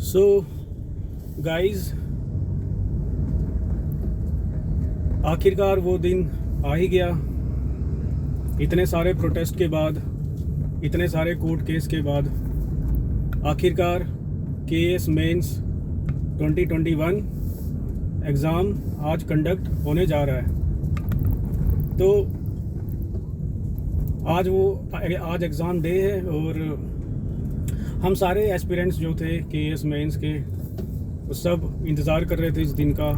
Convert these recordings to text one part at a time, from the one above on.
So guys, आखिरकार वो दिन आ ही गया। इतने सारे प्रोटेस्ट के बाद, इतने सारे कोर्ट केस के बाद आखिरकार केएस मेंस 2021 एग्ज़ाम आज कंडक्ट होने जा रहा है। तो आज एग्ज़ाम डे है और हम सारे एस्पिरेंट्स जो थे केएस मेंस के, वो सब इंतज़ार कर रहे थे इस दिन का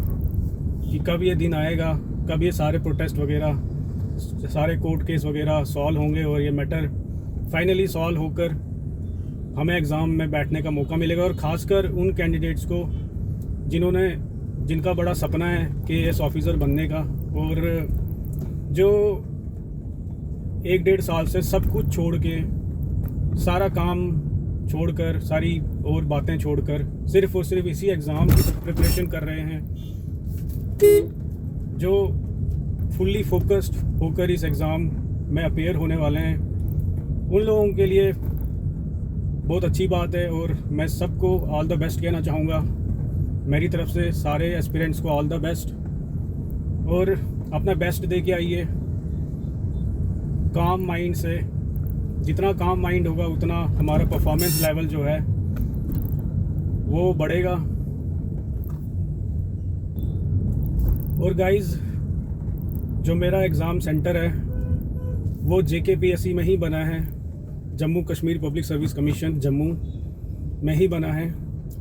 कि कब ये दिन आएगा, कब ये सारे प्रोटेस्ट वगैरह, सारे कोर्ट केस वगैरह सॉल्व होंगे और ये मैटर फाइनली सॉल्व होकर हमें एग्ज़ाम में बैठने का मौका मिलेगा। और ख़ासकर उन कैंडिडेट्स को जिनका बड़ा सपना है केएस ऑफिसर बनने का, और जो 1-1.5 साल से सब कुछ छोड़ के, सारा काम छोड़कर, सारी और बातें छोड़कर सिर्फ़ और सिर्फ इसी एग्ज़ाम की प्रिपरेशन कर रहे हैं, जो फुल्ली फोकस्ड होकर इस एग्ज़ाम में अपीयर होने वाले हैं, उन लोगों के लिए बहुत अच्छी बात है। और मैं सबको ऑल द बेस्ट कहना चाहूँगा, मेरी तरफ से सारे एस्पिरेंट्स को ऑल द बेस्ट, और अपना बेस्ट दे के आइए काम माइंड से। जितना काम माइंड होगा उतना हमारा परफॉर्मेंस लेवल जो है वो बढ़ेगा। और गाइस, जो मेरा एग्ज़ाम सेंटर है वो JKPSC में ही बना है, Jammu Kashmir public service commission Jammu में ही बना है।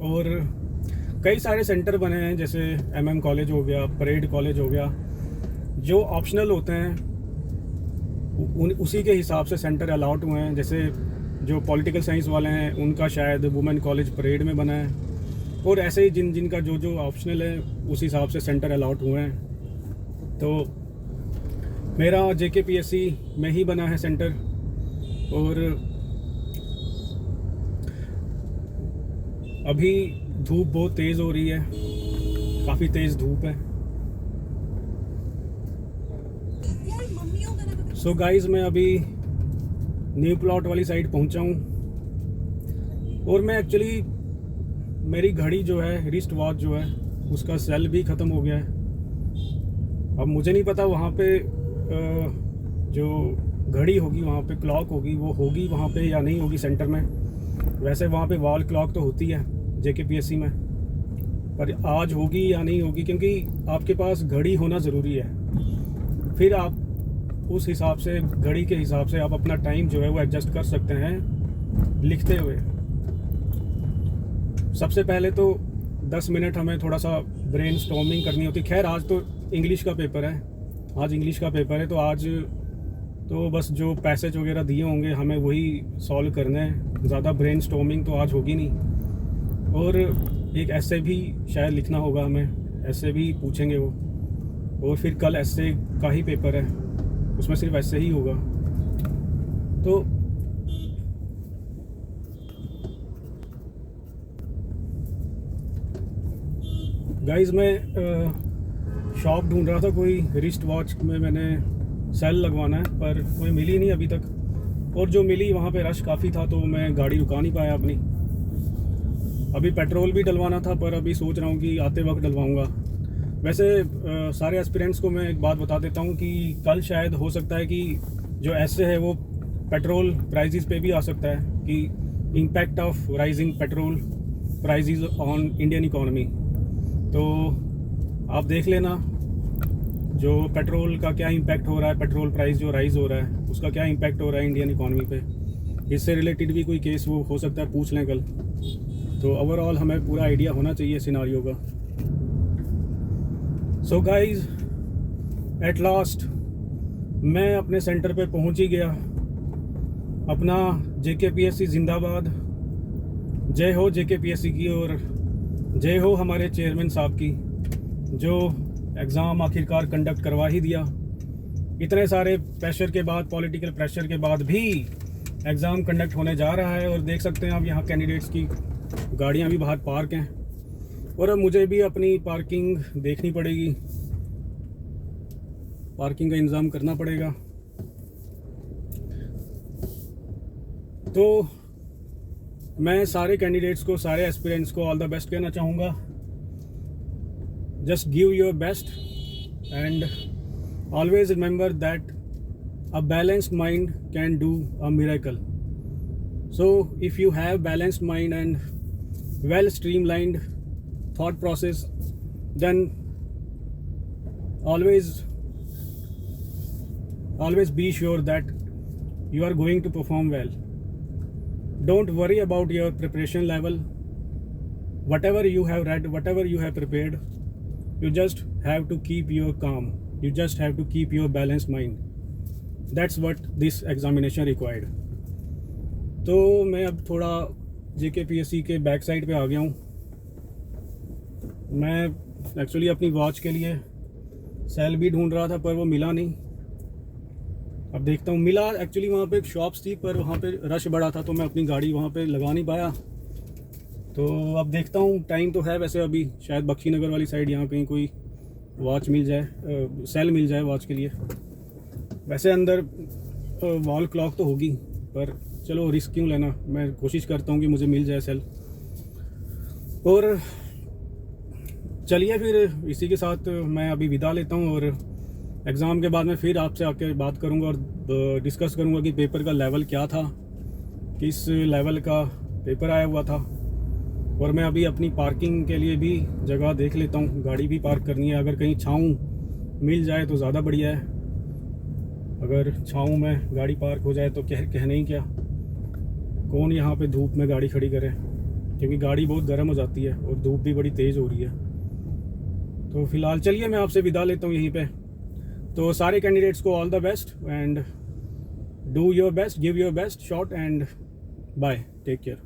और कई सारे सेंटर बने हैं, जैसे MM कॉलेज हो गया, परेड कॉलेज हो गया, जो ऑप्शनल होते हैं उसी के हिसाब से सेंटर अलाउट हुए हैं। जैसे जो पॉलिटिकल साइंस वाले हैं उनका शायद वुमेन कॉलेज परेड में बना है, और ऐसे ही जिनका जो ऑप्शनल है उस हिसाब से सेंटर अलाउट हुए हैं। तो मेरा JKPSC में ही बना है सेंटर। और अभी धूप बहुत तेज़ हो रही है, काफ़ी तेज़ धूप है। सो गाइस, मैं अभी न्यू प्लॉट वाली साइड पहुंचा हूँ, और मैं एक्चुअली मेरी घड़ी जो है, रिस्ट वॉच जो है, उसका सेल भी ख़त्म हो गया है। अब मुझे नहीं पता वहाँ पे जो घड़ी होगी, वहाँ पे क्लॉक होगी, वो होगी वहाँ पे या नहीं होगी सेंटर में। वैसे वहाँ पे वॉल क्लॉक तो होती है JKPSC में, पर आज होगी या नहीं होगी, क्योंकि आपके पास घड़ी होना ज़रूरी है। फिर आप उस हिसाब से, घड़ी के हिसाब से आप अपना टाइम जो है वो एडजस्ट कर सकते हैं लिखते हुए। सबसे पहले तो 10 मिनट हमें थोड़ा सा ब्रेन स्टॉर्मिंग करनी होती। खैर, आज तो इंग्लिश का पेपर है, तो आज तो बस जो पैसेज वगैरह दिए होंगे हमें वही सॉल्व करने हैं, ज़्यादा ब्रेन स्टॉर्मिंग तो आज होगी नहीं। और एक ऐसे भी शायद लिखना होगा हमें, ऐसे भी पूछेंगे वो, और फिर कल ऐसे का ही पेपर है, उसमें सिर्फ ऐसे ही होगा। तो गाइस, मैं शॉप ढूंढ रहा था, कोई रिस्ट वॉच में मैंने सेल लगवाना है, पर कोई मिली नहीं अभी तक। और जो मिली वहाँ पे रश काफ़ी था, तो मैं गाड़ी रुका नहीं पाया अपनी। अभी पेट्रोल भी डलवाना था, पर अभी सोच रहा हूँ कि आते वक्त डलवाऊँगा। वैसे सारे एस्पिरेंट्स को मैं एक बात बता देता हूँ कि कल शायद हो सकता है कि जो ऐसे है वो पेट्रोल प्राइजेस पे भी आ सकता है, कि impact of rising petrol prices on Indian economy. तो आप देख लेना जो पेट्रोल का क्या इम्पैक्ट हो रहा है, पेट्रोल प्राइस जो राइज़ हो रहा है उसका क्या इम्पैक्ट हो रहा है इंडियन इकोनॉमी पे। इससे रिलेटेड भी कोई केस वो हो सकता है, पूछ लें कल। तो ओवरऑल हमें पूरा आइडिया होना चाहिए सिनारियो का। सो गाइज, एट लास्ट मैं अपने सेंटर पे पहुंच ही गया। अपना JKPSC जिंदाबाद, जय हो JKPSC की, और जय हो हमारे चेयरमैन साहब की, जो एग्ज़ाम आखिरकार कंडक्ट करवा ही दिया। इतने सारे प्रेशर के बाद, पॉलिटिकल प्रेशर के बाद भी एग्ज़ाम कंडक्ट होने जा रहा है। और देख सकते हैं आप यहाँ कैंडिडेट्स की गाड़ियाँ भी बाहर पार्क हैं, और अब मुझे भी अपनी पार्किंग देखनी पड़ेगी, पार्किंग का इंतज़ाम करना पड़ेगा। तो मैं सारे कैंडिडेट्स को, सारे एस्पिरेंट्स को ऑल द बेस्ट कहना चाहूँगा. Just give your best and always remember that a balanced mind can do a miracle. So if you have balanced mind and well streamlined thought process, then always be sure that you are going to perform well. Don't worry about your preparation level. Whatever you have read, whatever you have prepared, you just have to keep your calm. You just have to keep your balanced mind. That's what this examination required. तो मैं अब थोड़ा JKPSC के back side पे आ गया हूँ. मैं actually अपनी वॉच के लिए सेल भी ढूंढ रहा था पर वो मिला नहीं. अब देखता हूँ. मिला एक्चुअली वहाँ पे शॉप्स थी पर वहाँ पे रश बड़ा था तो मैं अपनी गाड़ी वहाँ पे लगा नहीं पाया. तो अब देखता हूँ. टाइम तो है वैसे अभी. शायद बख्शी नगर वाली साइड यहाँ कहीं कोई वॉच मिल जाए, सेल मिल जाए वॉच के लिए. वैसे अंदर वॉल क्लॉक तो होगी पर चलो रिस्क क्यों लेना. मैं कोशिश करता हूँ कि मुझे मिल जाए सेल. और चलिए फिर इसी के साथ मैं अभी विदा लेता हूँ और एग्ज़ाम के बाद में फिर आपसे आके बात करूँगा और डिस्कस करूँगा कि पेपर का लेवल क्या था, किस लेवल का पेपर आया हुआ था. और मैं अभी अपनी पार्किंग के लिए भी जगह देख लेता हूँ. गाड़ी भी पार्क करनी है. अगर कहीं छाँव मिल जाए तो ज़्यादा बढ़िया है. अगर छाँव में गाड़ी पार्क हो जाए तो कहने ही क्या. कौन यहाँ पे धूप में गाड़ी खड़ी करे, क्योंकि गाड़ी बहुत गर्म हो जाती है और धूप भी बड़ी तेज़ हो रही है. तो फिलहाल चलिए मैं आपसे विदा लेता हूँ यहीं पे. तो सारे कैंडिडेट्स को all the best and do your best, give your best shot and bye. Take care.